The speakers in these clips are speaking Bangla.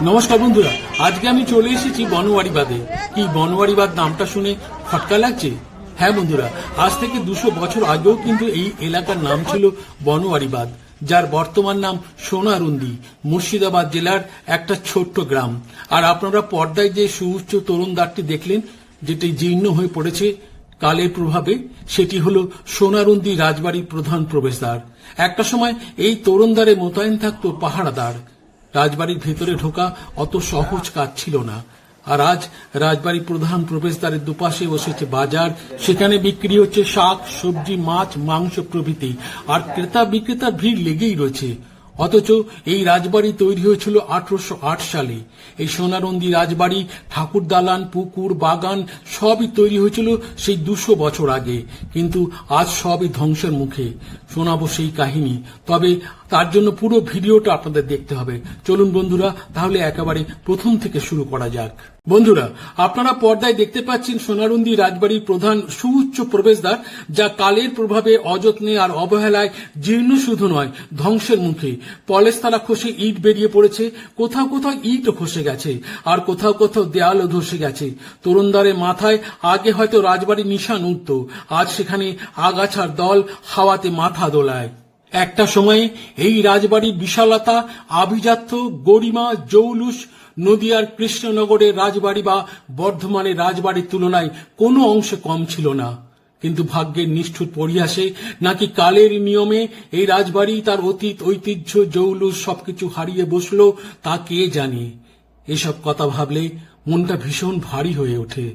নমস্কার বন্ধুরা, আজকে আমি চলে এসেছি বনওয়ারি বাঁধে। কি বনওয়ারি বাঁধ নামটা শুনে খটকা লাগছে? হ্যাঁ বন্ধুরা, আজ থেকে 200 বছর আগেও কিন্তু এই এলাকার নাম ছিল বনওয়ারি বাঁধ, যার বর্তমান নাম সোনারুন্দি, মুর্শিদাবাদ জেলার একটা ছোট্ট গ্রাম। আর আপনারা পর্দায় যে সুউচ্চ তরুণদ্বারটি দেখলেন, যেটি জীর্ণ হয়ে পড়েছে কালের প্রভাবে, সেটি হলো সোনারুন্দি রাজবাড়ির প্রধান প্রবেশদ্বার। একটা সময় এই তরুণদ্বারে মোতায়েন থাকত পাহারাদার। রাজবাড়ির ভেতরে ঢোকা অত সহজ কাজ ছিল না। আর আজ রাজবাড়ির প্রধান প্রবেশদ্বারের দুপাশে বসেছে বাজার। সেখানে বিক্রি হচ্ছে শাক, সবজি, মাছ, মাংস প্রভৃতি। আর ক্রেতা বিক্রেতার ভিড় লেগেই রয়েছে। অথচ এই রাজবাড়ি তৈরি হয়েছিল 1808 সালে। এই সোনারুন্দি রাজবাড়ি, ঠাকুর দালান, পুকুর, বাগান সবই তৈরি হয়েছিল সেই 200 বছর আগে। কিন্তু আজ সবই ধ্বংসের মুখে। শোনাবো সেই কাহিনী, তবে তার জন্য পুরো ভিডিওটা আপনাদের দেখতে হবে। চলুন বন্ধুরা, তাহলে একেবারে প্রথম থেকে শুরু করা যাক। বন্ধুরা, আপনারা পর্দায় দেখতে পাচ্ছেন সোনারুন্দি রাজবাড়ির প্রধান সুউচ্চ প্রবেশদ্বার, যা কালের প্রভাবে, অযত্নে আর অবহেলায় জীর্ণ শুধু নয়, ধ্বংসের মুখে। পলেস্তারা খসে ইট বেরিয়ে পড়েছে, কোথাও কোথাও ইটও খসে গেছে, আর কোথাও কোথাও দেয়ালও ধসে গেছে। তরুণদ্বারের মাথায় আগে হয়তো রাজবাড়ির নিশান উঠত, আজ সেখানে আগাছার দল হাওয়াতে মাথা দোলায়। একটা সময়ে এই রাজবাড়ির বিশালতা, আভিজাত্য, গরিমা, জৌলুস নদিয়ার কৃষ্ণনগরের রাজবাড়ি বা বর্ধমানের রাজবাড়ির তুলনায় কোনো অংশে কম ছিল না। কিন্তু ভাগ্যের নিষ্ঠুর পরিহাসে নাকি কালের নিয়মে এই রাজবাড়ি তার অতীত, ঐতিহ্য, জৌলুস সবকিছু হারিয়ে বসলো, তা কে জানে। এসব কথা ভাবলে মনটা ভীষণ ভারী হয়ে ওঠে।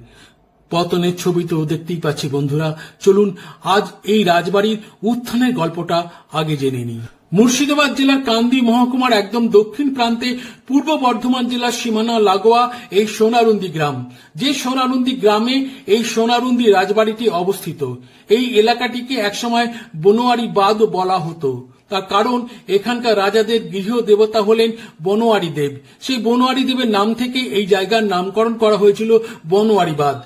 পতনের ছবি তো দেখতেই পাচ্ছি বন্ধুরা। চলুন আজ এই রাজবাড়ির উত্থানের গল্পটা আগে জেনে নিই। মুর্শিদাবাদ জেলার কান্দি মহকুমার একদম দক্ষিণ প্রান্তে পূর্ব বর্ধমান জেলার সীমানা লাগোয়া এই সোনারুন্দি গ্রাম। যে সোনারুন্দি গ্রামে এই সোনারুন্দি রাজবাড়িটি অবস্থিত। এই এলাকাটিকে একসময় বনোয়ারি বাঁধও বলা হতো। তার কারণ এখানকার রাজাদের গৃহ দেবতা হলেন বনোয়ারি দেব। সেই বনোয়ারি দেবের নাম থেকে এই জায়গার নামকরণ করা হয়েছিল বনোয়ারি বাঁধ।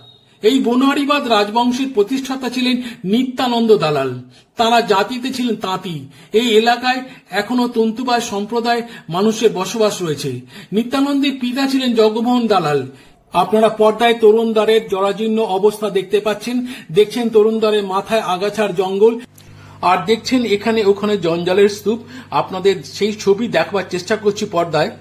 এই বনোয়ারি বাঁধ রাজবংশের প্রতিষ্ঠাতা ছিলেন নিত্যানন্দ দালাল। তারা জাতিতে ছিলেন তাঁতি। এই এলাকায় এখনো তন্তুবায় সম্প্রদায় মানুষের বসবাস রয়েছে। নিত্যানন্দের পিতা ছিলেন জগমোহন দালাল। আপনারা পর্দায় তরুণদ্বারের জরাজীর্ণ অবস্থা দেখতে পাচ্ছেন। দেখছেন তরুণদ্বারের মাথায় আগাছার জঙ্গল, আর দেখছেন এখানে ওখানে জঞ্জালের স্তূপ। আপনাদের সেই ছবি দেখবার চেষ্টা করছি পর্দায়।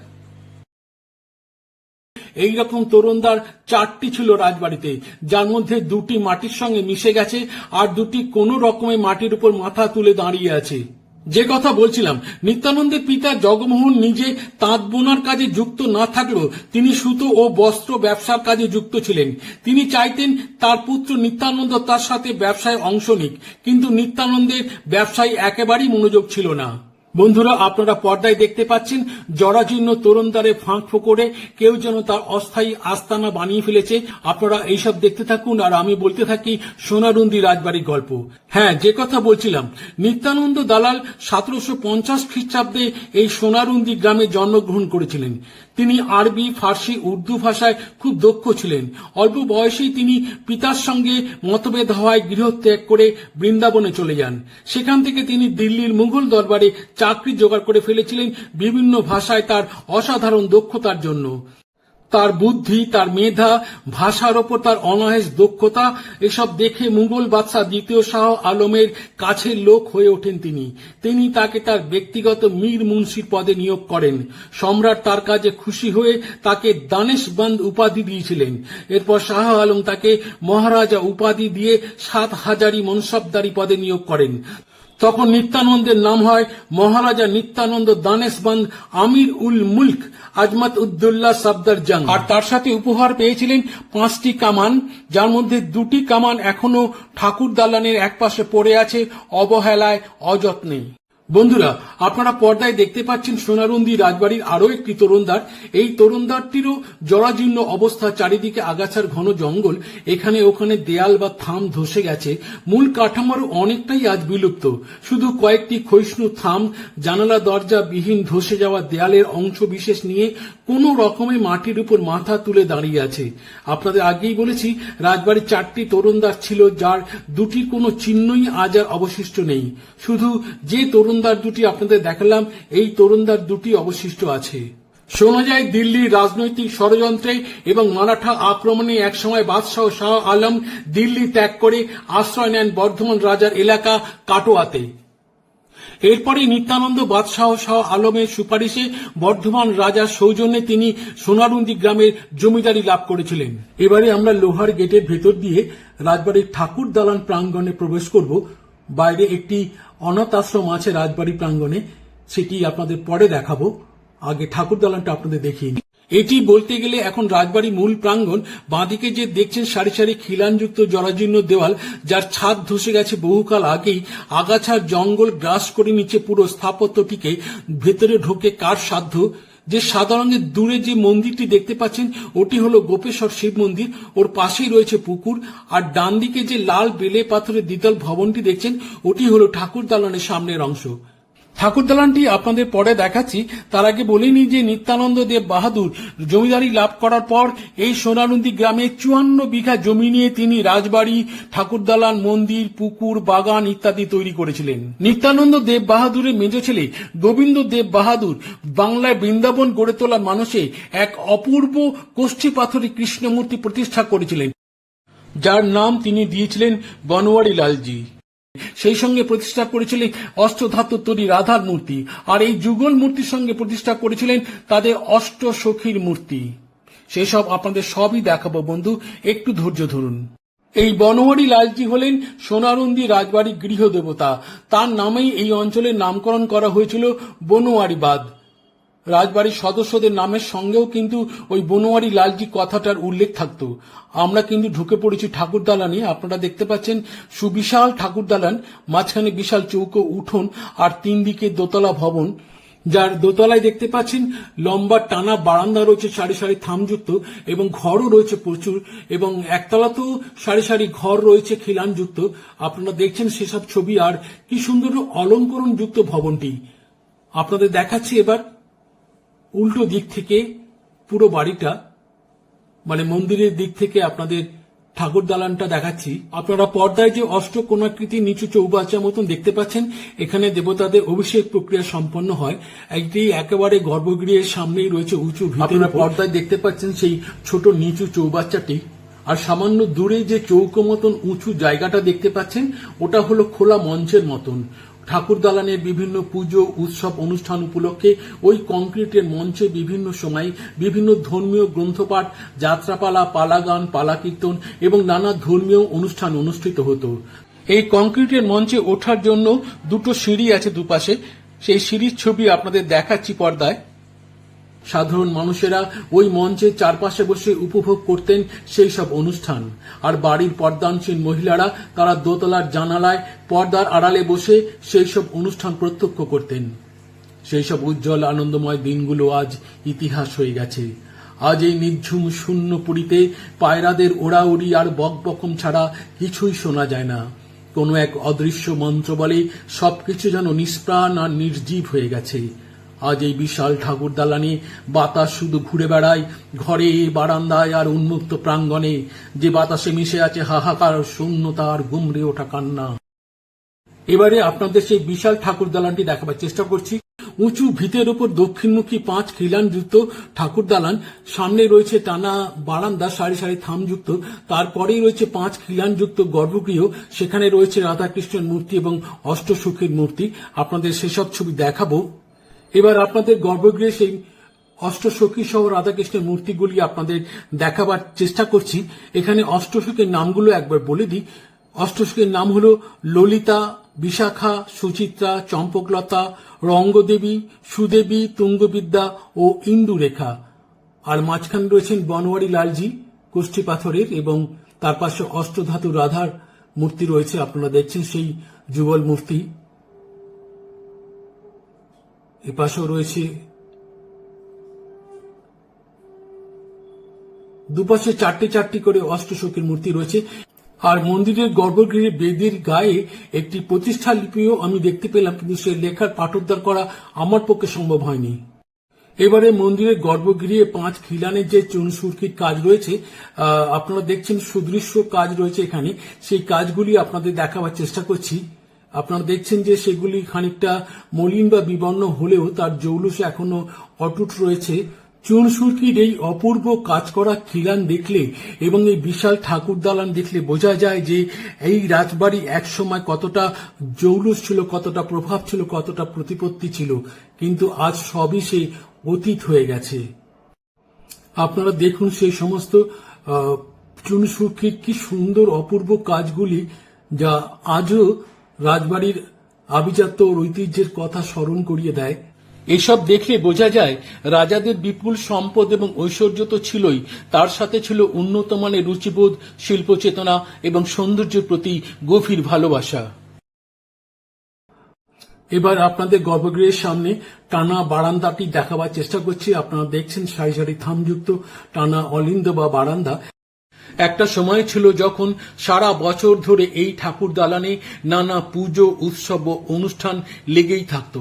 এইরকম তরুণদ্বার 4টি ছিল রাজবাড়িতে, যার মধ্যে 2টি মাটির সঙ্গে মিশে গেছে, আর 2টি কোনো রকমে মাটির উপর মাথা তুলে দাঁড়িয়ে আছে। যে কথা বলছিলাম, নিত্যানন্দের পিতা জগমোহন নিজে তাঁত বোনার কাজে যুক্ত না থাকলেও তিনি সুতো ও বস্ত্র ব্যবসার কাজে যুক্ত ছিলেন। তিনি চাইতেন তার পুত্র নিত্যানন্দ তার সাথে ব্যবসায় অংশ নিক, কিন্তু নিত্যানন্দের ব্যবসায় একেবারেই মনোযোগ ছিল না। বন্ধুরা, আপনারা পর্দায় দেখতে পাচ্ছেন জরাজীর্ণ তরুণদ্বারে ফাঁক ফোকরে কেউ যেন তার অস্থায়ী আস্তানা বানিয়ে ফেলেছে। আপনারা এইসব দেখতে থাকুন আর আমি বলতে থাকি সোনারুন্দি রাজবাড়ির গল্প। হ্যাঁ, যে কথা বলছিলাম, নিত্যানন্দ দালাল 1750 খ্রিস্টাব্দে এই সোনারুন্দি গ্রামে জন্মগ্রহণ করেছিলেন। তিনি আরবি, ফার্সি, উর্দু ভাষায় খুব দক্ষ ছিলেন। অল্প বয়সেই তিনি পিতার সঙ্গে মতভেদ হওয়ায় গৃহত্যাগ করে বৃন্দাবনে চলে যান। সেখান থেকে তিনি দিল্লির মুঘল দরবারে চাকরি জোগাড় করে ফেলেছিলেন বিভিন্ন ভাষায় তার অসাধারণ দক্ষতার জন্য। তার বুদ্ধি, তার মেধা, ভাষার ওপর তার অনায়াস দক্ষতা, এসব দেখে মুঘল বাদশাহ দ্বিতীয় শাহ আলমের কাছের লোক হয়ে ওঠেন তিনি তাকে তার ব্যক্তিগত মীর মুন্সির পদে নিয়োগ করেন। সম্রাট তার কাজে খুশি হয়ে তাকে দানেশবন্দ উপাধি দিয়েছিলেন। এরপর শাহ আলম তাকে মহারাজা উপাধি দিয়ে 7 হাজারি মনসবদারি পদে নিয়োগ করেন। তখন নিত্যানন্দের নাম হয় মহারাজা নিত্যানন্দ দানেশবন্দ আমির উল মুল্ক আজমত উদ্দৌলা সফদর জং। আর তার সাথে উপহার পেয়েছিলেন 5টি কামান, যার মধ্যে 2টি কামান এখনো ঠাকুর দালানের একপাশে পড়ে আছে অবহেলায়, অযত্নে। বন্ধুরা, আপনারা পর্দায় দেখতে পাচ্ছেন সোনারুন্দি রাজবাড়ির আরো একটি তরুণদ্বার। এই তরুণদ্বারটিরও জরাজীর্ণ অবস্থা, চারিদিকে আগাছার ঘন জঙ্গল, এখানে ওখানে দেয়াল বা থাম ধসে গেছে। মূল কাঠামোর অনেকটাই আজ বিলুপ্ত। শুধু কয়েকটি ক্ষয়িষ্ণু থাম, জানালা দরজা বিহীন ধসে যাওয়া দেয়ালের অংশ বিশেষ নিয়ে কোনো রকমে মাটির উপর মাথা তুলে দাঁড়িয়ে আছে। আপনাদের আগেই বলেছি রাজবাড়ির 4টি তরুণদ্বার ছিল, যার 2টির কোনো চিহ্নই আজ আর অবশিষ্ট নেই। শুধু যে তরুণদ্বার 2টি আপনাদের দেখালাম, এই তরুণদ্বার 2টি অবশিষ্ট আছে। শোনা যায় দিল্লির রাজনৈতিক ষড়যন্ত্রে এবং মারাঠা আক্রমণে একসময় বাদশাহ শাহ আলম দিল্লি ত্যাগ করে আশ্রয় নেন বর্ধমান রাজার এলাকা কাটোয়াতে। এরপরে নিত্যানন্দ বাদশাহ শাহ আলমের সুপারিশে বর্ধমান রাজার সৌজন্যে তিনি সোনারুন্দি গ্রামের জমিদারি লাভ করেছিলেন। এবারে আমরা লোহার গেটের ভেতর দিয়ে রাজবাড়ির ঠাকুর দালান প্রাঙ্গণে প্রবেশ করব। বাইরে একটি অনাথ আশ্রম আছে রাজবাড়ি প্রাঙ্গণে, সেটি আপনাদের পরে দেখাবো। আগে ঠাকুর দালানটা আপনাদের দেখিয়ে নিই। এটি বলতে গেলে এখন রাজবাড়ি মূল প্রাঙ্গণ। বাঁদিকে যে দেখছেন সারি সারি খিলানযুক্ত জরাজীর্ণ দেওয়াল, যার ছাদ ধসে গেছে বহুকাল আগেই, আগাছার জঙ্গল গ্রাস করে নিচ্ছে পুরো স্থাপত্যটিকে। ভেতরে ঢোকে কার সাধ্য। যে সাদা রঙের দূরে যে মন্দিরটি দেখতে পাচ্ছেন ওটি হলো গোপেশ্বর শিব মন্দির, ওর পাশেই রয়েছে পুকুর। আর ডান দিকে যে লাল বেলে পাথরের দ্বিতল ভবনটি দেখছেন ওটি হলো ঠাকুর দালানের সামনের অংশ। ঠাকুর দালানটি আপনাদের পরে দেখাচ্ছি। তার আগে বলে নিই যে নিত্যানন্দ দেব বাহাদুর জমিদারি লাভ করার পর এই সোনারুন্দি গ্রামে 54 বিঘা জমি নিয়ে তিনি রাজবাড়ি, ঠাকুর দালান, মন্দির, পুকুর, বাগান ইত্যাদি তৈরি করেছিলেন। নিত্যানন্দ দেব বাহাদুরের মেজ ছেলে গোবিন্দ দেব বাহাদুর বাংলায় বৃন্দাবন গড়ে তোলা মানুষে এক অপূর্ব কোষ্ঠী পাথরের কৃষ্ণমূর্তি প্রতিষ্ঠা করেছিলেন, যার নাম তিনি দিয়েছিলেন বনওয়ারি লালজি। সেই সঙ্গে প্রতিষ্ঠা করেছিলেন অষ্টধাতুর তৈরি রাধার মূর্তি, আর এই যুগল মূর্তির সঙ্গে প্রতিষ্ঠা করেছিলেন তাদের অষ্ট সখীর মূর্তি। সেসব আপনাদের সবই দেখাবো বন্ধু, একটু ধৈর্য ধরুন। এই বনওয়ারি লালজি হলেন সোনারুন্দি রাজবাড়ির গৃহদেবতা। তার নামেই এই অঞ্চলের নামকরণ করা হয়েছিল বনওয়ারিবাদ। রাজবাড়ির সদস্যদের নামের সঙ্গেও কিন্তু ওই বনওয়ারি লালজি কথাটার উল্লেখ থাকত। আমরা কিন্তু ঢুকে পড়েছি ঠাকুর দালানে। আপনারা দেখতে পাচ্ছেন সুবিশাল ঠাকুর দালান, মাঝখানে বিশাল চৌকো উঠোন আর 3 দিকে দোতলা ভবন, যার দোতলায় দেখতে পাচ্ছেন লম্বা টানা বারান্দা রয়েছে সারি সারি থামযুক্ত, এবং ঘরও রয়েছে প্রচুর, এবং একতলাতেও সারি সারি ঘর রয়েছে খিলানযুক্ত। আপনারা দেখছেন সেসব ছবি। আর কি সুন্দর অলঙ্করণ যুক্ত ভবনটি। আপনাদের দেখাচ্ছি এবার উল্টো দিক থেকে পুরো বাড়িটা, মানে মন্দিরের দিক থেকে আপনাদের ঠাকুর দালানটা দেখাচ্ছি। আপনারা পর্দায় যে অষ্টকোণাকৃতি নিচু চৌবাচ্চার মতন দেখতে পাচ্ছেন, এখানে দেবতাদের অভিষেক প্রক্রিয়া সম্পন্ন হয়। এটি একেবারে গর্ভগৃহের সামনেই রয়েছে উঁচু ভিত। আপনারা পর্দায় দেখতে পাচ্ছেন সেই ছোট নিচু চৌবাচ্চাটি। আর সামান্য দূরে যে চৌকো মতন উঁচু জায়গাটা দেখতে পাচ্ছেন ওটা হলো খোলা মঞ্চের মতন। ঠাকুর দালানের বিভিন্ন পুজো, উৎসব, অনুষ্ঠান উপলক্ষে ওই কংক্রিটের মঞ্চে বিভিন্ন সময় বিভিন্ন ধর্মীয় গ্রন্থপাঠ, যাত্রাপালা, পালাগান, পালাকীর্তন এবং নানা ধর্মীয় অনুষ্ঠান অনুষ্ঠিত হতো। এই কংক্রিটের মঞ্চে ওঠার জন্য 2টো সিঁড়ি আছে দুপাশে। সেই সিঁড়ির ছবি আপনাদের দেখাচ্ছি পর্দায়। সাধারণ মানুষেরা ওই মঞ্চের চারপাশে বসে উপভোগ করতেন সেই সব অনুষ্ঠান। আর বাড়ির পর্দানসীন মহিলারা তারা দোতলার জানালায় পর্দার আড়ালে বসে সেই সব অনুষ্ঠান প্রত্যক্ষ করতেন। সেই সব উজ্জ্বল আনন্দময় দিনগুলো আজ ইতিহাস হয়ে গেছে। আজ এই নিঝুম শূন্য পুরীতে পায়রাদের ওড়াউড়ি আর বকবকম ছাড়া কিছুই শোনা যায় না। কোনো এক অদৃশ্য মন্ত্র বলে সবকিছু যেন নিষ্প্রাণ আর নির্জীব হয়ে গেছে। আজ এই বিশাল ঠাকুর দালানে বাতাস শুধু ঘুরে বেড়ায়, ঘরে, বারান্দায় আর উন্মুক্ত প্রাঙ্গণে। যে বাতাসে মিশে আছে হাহাকার, শূন্যতা আর গুমড়ে ওঠা কান্না। এবারে আপনাদের সেই বিশাল ঠাকুর দালানটি দেখাবার চেষ্টা করছি। উঁচু ভিতের উপর দক্ষিণমুখী 5 খিলানযুক্ত ঠাকুর দালান, সামনে রয়েছে টানা বারান্দা সারি সারি থামযুক্ত, তারপরেই রয়েছে 5 খিলানযুক্ত গর্ভগৃহ, সেখানে রয়েছে রাধাকৃষ্ণের মূর্তি এবং অষ্টসখীর মূর্তি। আপনাদের সেসব ছবি দেখাবো। এবার আপনাদের গর্ভগৃহে সেই অষ্টসখী সহ রাধাকৃষ্ণের মূর্তিগুলি আপনাদের দেখাবার চেষ্টা করছি। এখানে অষ্টসখীর নামগুলো একবার বলে দিই। অষ্টসখীর নাম হলো ললিতা, বিশাখা, সুচিত্রা, চম্পকলতা, রঙ্গদেবী, সুদেবী, তুঙ্গবিদ্যা ও ইন্দুরেখা। আর মাঝখানে রয়েছেন বনওয়ারি লালজি কোষ্ঠী পাথরের, এবং তার পাশে অষ্টধাতু রাধার মূর্তি রয়েছে। আপনারা দেখছেন সেই যুগল মূর্তি। এপাশেও রয়েছে, দুপাশে 4টি করে অষ্টসখীর মূর্তি রয়েছে। আর মন্দিরের গর্ভগৃহের বেদির গায়ে একটি প্রতিষ্ঠা লিপিও আমি দেখতে পেলাম, কিন্তু সে লেখার পাঠোদ্ধার করা আমার পক্ষে সম্ভব হয়নি। এবারে মন্দিরের গর্ভগৃহে 5 খিলানের যে চুনসুরকির কাজ রয়েছে, আপনারা দেখছেন সুদৃশ্য কাজ রয়েছে এখানে। সেই কাজগুলি আপনাদের দেখাবার চেষ্টা করছি। আপনারা দেখছেন যে সেগুলি খানিকটা মলিন বা বিবর্ণ হলেও তার জৌলুস এখনো অটুট রয়েছে। চুনসুরকির এই অপূর্ব কাজ করা খিলান দেখলে এবং এই বিশাল ঠাকুর দালান দেখলে বোঝা যায় যে এই রাজবাড়ি একসময় কতটা জৌলুস ছিল, কতটা প্রভাব ছিল, কতটা প্রতিপত্তি ছিল, কিন্তু আজ সবই সে অতীত হয়ে গেছে। আপনারা দেখুন সেই সমস্ত চুনসুরকির কি সুন্দর অপূর্ব কাজগুলি, যা আজও রাজবাড়ির আভিজাত্য ও ঐতিহ্যের কথা স্মরণ করিয়ে দেয়। এসব দেখলে বোঝা যায় রাজাদের বিপুল সম্পদ এবং ঐশ্বর্য তো ছিলই, তার সাথে ছিল উন্নত মানের রুচিবোধ, শিল্প চেতনা এবং সৌন্দর্যের প্রতি গভীর ভালোবাসা। এবার আপনাদের গর্ভগৃহের সামনে টানা বারান্দাটি দেখাবার চেষ্টা করছি। আপনারা দেখছেন সারি সারি থামযুক্ত টানা অলিন্দ বা বারান্দা। একটা সময় ছিল যখন সারা বছর ধরে এই ঠাকুর দালানে নানা পুজো, উৎসব ও অনুষ্ঠান লেগেই থাকত।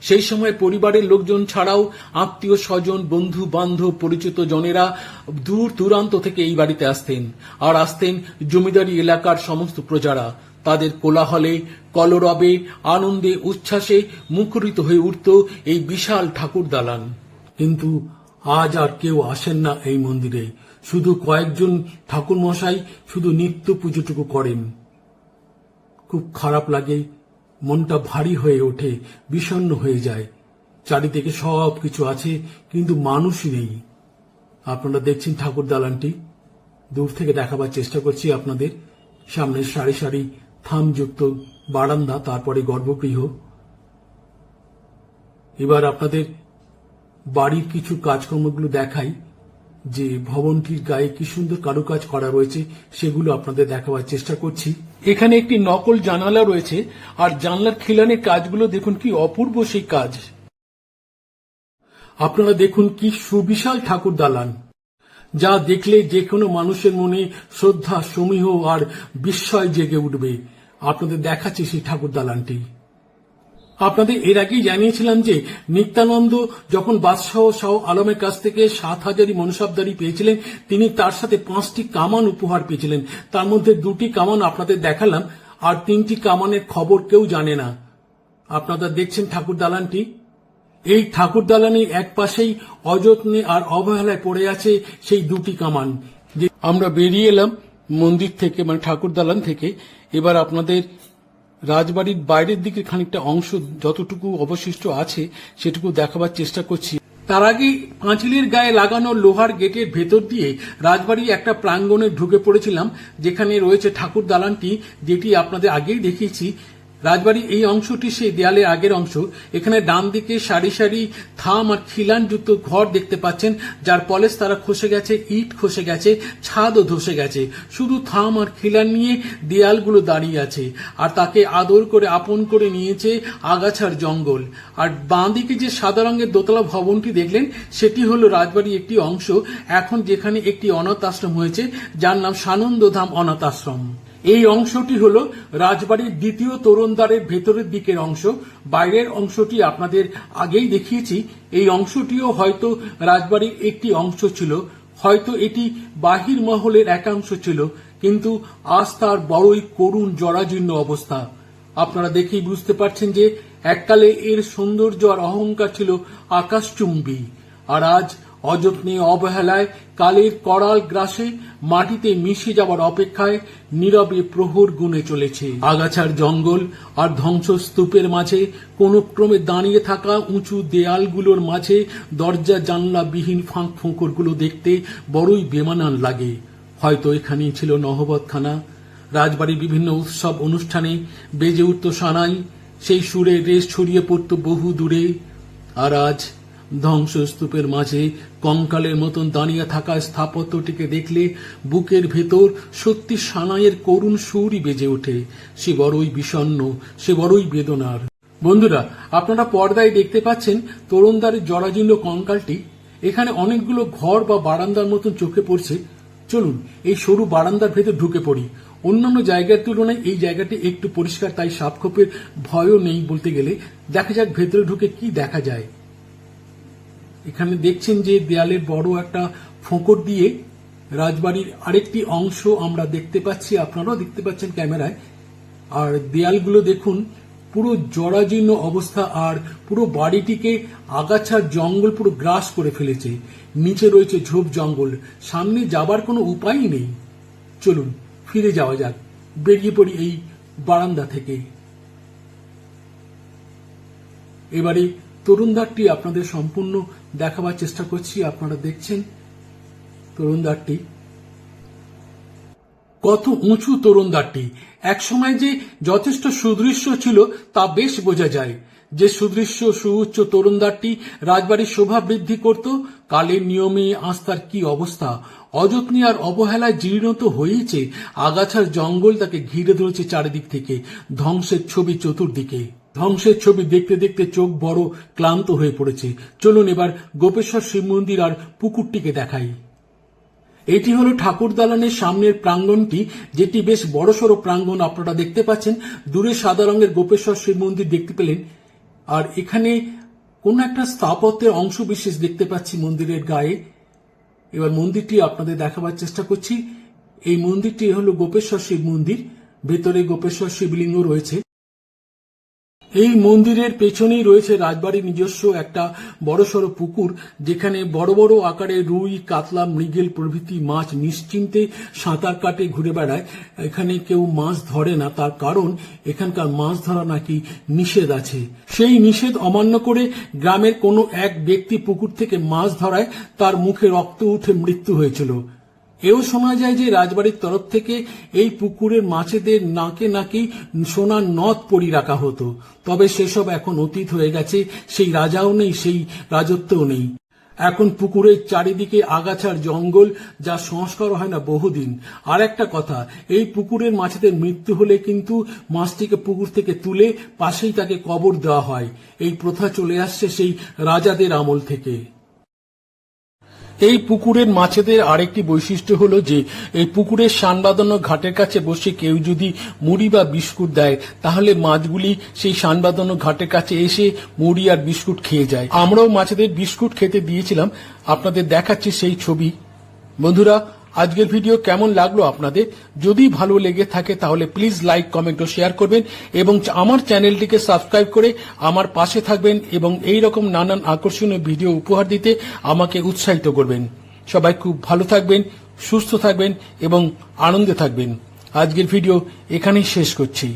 সেই সময় পরিবারের লোকজন ছাড়াও আত্মীয় স্বজন, বন্ধু বান্ধব, পরিচিত জনেরা দূর দূরান্ত থেকে এই বাড়িতে আসতেন। আর আসতেন জমিদারি এলাকার সমস্ত প্রজারা। তাদের কোলাহলে, কলরবে, আনন্দে, উচ্ছ্বাসে মুখরিত হয়ে উঠত এই বিশাল ঠাকুর দালান। কিন্তু আজ আর কেউ আসেন না এই মন্দিরে। শুধু কয়েকজন ঠাকুর মশাই শুধু নিত্য পুজোটুকু করেন। খুব খারাপ লাগে, মনটা ভারী হয়ে ওঠে, বিষণ্ণ হয়ে যায়। চারিদিকে সব কিছু আছে কিন্তু মানুষই নেই। আপনারা দেখছেন ঠাকুর দালানটি, দূর থেকে দেখাবার চেষ্টা করছি আপনাদের। সামনে সারি সারি থামযুক্ত বারান্দা, তারপরে গর্ভগৃহ। এবার আপনাদের বাড়ির কিছু কাজকর্মগুলো দেখাই, যে ভবনটির গায়ে কি সুন্দর কারুকাজ করা রয়েছে সেগুলো আপনাদের দেখাবার চেষ্টা করছি। এখানে একটি নকল জানালা রয়েছে, আর জানলার খিলানের কাজগুলো দেখুন কি অপূর্ব সেই কাজ। আপনারা দেখুন কি সুবিশাল ঠাকুর দালান, যা দেখলে যে কোনো মানুষের মনে শ্রদ্ধা, সমীহ আর বিস্ময় জেগে উঠবে। আপনাদের দেখাচ্ছি সেই ঠাকুর দালানটি। আপনাদের এর আগেই জানিয়েছিলাম যে নিত্যানন্দ যখন বাদশাহ শাহ আলমের কাছ থেকে 7,000 মনসাবদারি পেয়েছিলেন, তিনি তার সাথে 5টি কামান উপহার পেয়েছিলেন। তার মধ্যে 2টি কামান আপনাদের দেখালাম, আর 3টি কামানের খবর কেউ জানে না। আপনারা দেখছেন ঠাকুর দালানটি। এই ঠাকুর দালানের এক পাশেই অযত্নে আর অবহেলায় পড়ে আছে সেই 2টি কামান। যে আমরা বেরিয়ে এলাম মন্দির থেকে, মানে ঠাকুর দালান থেকে। এবার আপনাদের রাজবাড়ির বাইরের দিকে খানিকটা অংশ যতটুকু অবশিষ্ট আছে সেটুকু দেখাবার চেষ্টা করছি। তার আগে পাঁচিলের গায়ে লাগানো লোহার গেটের ভেতর দিয়ে রাজবাড়ির একটা প্রাঙ্গণে ঢুকে পড়েছিলাম, যেখানে রয়েছে ঠাকুর দালানটি, যেটি আপনাদের আগেই দেখিয়েছি। রাজবাড়ির এই অংশটি সেই দেয়ালের আগের অংশ। এখানে ডান দিকে সারি সারি থাম আর খিলান যুক্ত ঘর দেখতে পাচ্ছেন, যার পলেস তারা খসে গেছে, ইট খসে গেছে, ছাদও ধসে গেছে। শুধু থাম আর খিলান নিয়ে দেয়ালগুলো দাঁড়িয়ে আছে, আর তাকে আদর করে আপন করে নিয়েছে আগাছার জঙ্গল। আর বাঁ দিকে যে সাদা রঙের দোতলা ভবনটি দেখলেন, সেটি হলো রাজবাড়ির একটি অংশ এখন, যেখানে একটি অনাথ আশ্রম হয়েছে, যার নাম সানন্দধাম অনাথ আশ্রম। এই অংশটি হলো রাজবাড়ির দ্বিতীয় তোরণদ্বারের ভেতরের দিকের অংশ। বাইরের অংশটি আপনাদের আগেই দেখিয়েছি। এই অংশটিও হয়তো রাজবাড়ির একটি অংশ ছিল, হয়তো এটি বাহির মহলের একাংশ ছিল, কিন্তু আজ তার বড়ই করুণ জরাজীর্ণ অবস্থা। আপনারা দেখেই বুঝতে পারছেন যে এককালে এর সৌন্দর্য আর অহংকার ছিল আকাশচুম্বী, আর আজ অযত্নে অবহেলায় কালের করাল গ্রাসে মাটিতে মিশে যাওয়ার অপেক্ষায় নীরবে প্রহর গুনে চলেছে। আগাছার জঙ্গল আর ধ্বংসস্তূপের মাঝে কোনো ক্রমে দাঁড়িয়ে থাকা উঁচু দেয়ালগুলোর মাঝে দরজা জানলা বিহীন ফাঁক ফোঁকরগুলো দেখতে বড়ই বেমানান লাগে। হয়তো এখানেই ছিল নহবতখানা। রাজবাড়ির বিভিন্ন উৎসব অনুষ্ঠানে বেজে উঠত সানাই, সেই সুরে রেশ ছড়িয়ে পড়ত বহু দূরে। আর আজ ধ্বংসস্তূপের মাঝে কঙ্কালের মতন দাঁড়িয়ে থাকা স্থাপত্যটিকে দেখলে বুকের ভেতর সত্যি সানাইয়ের করুণ সুরই বেজে ওঠে। সে বড়ই বিষণ্ণ, সে বড়ই বেদনার। বন্ধুরা, আপনারা পর্দায় দেখতে পাচ্ছেন তোরণদ্বারের জরাজীর্ণ কঙ্কালটি। এখানে অনেকগুলো ঘর বা বারান্দার মতন চোখে পড়ছে। চলুন এই সরু বারান্দার ভেতর ঢুকে পড়ি। অন্যান্য জায়গার তুলনায় এই জায়গাটি একটু পরিষ্কার, তাই সাপখোপের ভয়ও নেই বলতে গেলে। দেখা যাক ভেতরে ঢুকে কি দেখা যায়। এখানে দেখছেন যে দেয়ালের বড় একটা ফোঁকর দিয়ে রাজবাড়ির আরেকটি অংশ আমরা দেখতে পাচ্ছি, আপনারাও দেখতে পাচ্ছেন ক্যামেরায়। আর দেয়ালগুলো দেখুন পুরো জরাজীর্ণ অবস্থা, আর পুরো বাড়িটিকে আগাছার জঙ্গল পুরো গ্রাস করে ফেলেছে। নিচে রয়েছে ঝোপ জঙ্গল, সামনে যাবার কোনো উপায়ই নেই। চলুন ফিরে যাওয়া যাক, বেরিয়ে পড়ি এই বারান্দা থেকে। এবারে তরুণদ্বারটি আপনাদের সম্পূর্ণ দেখাবার চেষ্টা করছি। আপনারা দেখছেন তরুণদ্বারটি, কত উঁচু তরুণদ্বারটি। একসময় যে যথেষ্ট সুদৃশ্য ছিল তা বেশ বোঝা যায়। যে সুদৃশ্য সুউচ্চ তরুণদ্বারটি রাজবাড়ির শোভা বৃদ্ধি করত, কালের নিয়মে আজ তার কি অবস্থা। অযত্নে আর অবহেলায় জীর্ণ তো হয়েইছে, আগাছার জঙ্গল তাকে ঘিরে ধরেছে চারিদিক থেকে। ধ্বংসের ছবি চতুর্দিকে, ধ্বংসের ছবি দেখতে দেখতে চোখ বড় ক্লান্ত হয়ে পড়েছে। চলুন এবার গোপেশ্বর শিব মন্দির আর পুকুরটিকে দেখাই। এটি হলো ঠাকুর দালানের সামনের প্রাঙ্গণটি, যেটি বেশ বড়সড় প্রাঙ্গণ। আপনারা দেখতে পাচ্ছেন দূরে সাদা রঙের গোপেশ্বর শিব মন্দির দেখতে পেলেন, আর এখানে কোন একটা স্থাপত্যের অংশ বিশেষ দেখতে পাচ্ছি মন্দিরের গায়ে। এবার মন্দিরটি আপনাদের দেখাবার চেষ্টা করছি। এই মন্দিরটি হলো গোপেশ্বর শিব মন্দির, ভেতরে গোপেশ্বর শিবলিঙ্গ রয়েছে। এই মন্দিরের পেছনেই রয়েছে রাজবাড়ির নিজস্ব একটা বড়সড় পুকুর, যেখানে বড় বড় আকারে রুই, কাতলা, মৃগেল প্রভৃতি মাছ নিশ্চিন্তে সাঁতার কাটে ঘুরে বেড়ায়। এখানে কেউ মাছ ধরে না, তার কারণ এখানকার মাছ ধরা নাকি নিষেধ আছে। সেই নিষেধ অমান্য করে গ্রামের কোনো এক ব্যক্তি পুকুর থেকে মাছ ধরায় তার মুখে রক্ত উঠে মৃত্যু হয়েছিল। এও শোনা যায় যে রাজবাড়ির তরফ থেকে এই পুকুরের মাছেদের নাকে নাকি সোনার নথ পরিয়ে রাখা হতো। তবে সেসব এখন অতীত হয়ে গেছে, সেই রাজাও নেই, সেই রাজত্বও নেই। এখন পুকুরের চারিদিকে আগাছার জঙ্গল, যা সংস্কার হয় না বহুদিন। আর একটা কথা, এই পুকুরের মাছেদের মৃত্যু হলে কিন্তু মাছটিকে পুকুর থেকে তুলে পাশেই তাকে কবর দেওয়া হয়। এই প্রথা চলে আসছে সেই রাজাদের আমল থেকে। এই পুকুরের মাছেদের আরেকটি বৈশিষ্ট্য হলো যে এই পুকুরের শান বাঁধানো ঘাটের কাছে বসে কেউ যদি মুড়ি বা বিস্কুট দেয়, তাহলে মাছগুলি সেই শান বাঁধানো ঘাটের কাছে এসে মুড়ি আর বিস্কুট খেয়ে যায়। আমরাও মাছেদের বিস্কুট খেতে দিয়েছিলাম, আপনাদের দেখাচ্ছি সেই ছবি। বন্ধুরা, আজকের ভিডিও কেমন লাগলো আপনাদের? যদি ভালো লেগে থাকে তাহলে প্লিজ লাইক, কমেন্ট ও শেয়ার করবেন, এবং আমার চ্যানেলটিকে সাবস্ক্রাইব করে আমার পাশে থাকবেন, এবং এই রকম নানান আকর্ষণীয় ভিডিও উপহার দিতে আমাকে উৎসাহিত করবেন। সবাই খুব ভালো থাকবেন, সুস্থ থাকবেন এবং আনন্দে থাকবেন। আজকের ভিডিও এখানেই শেষ করছি।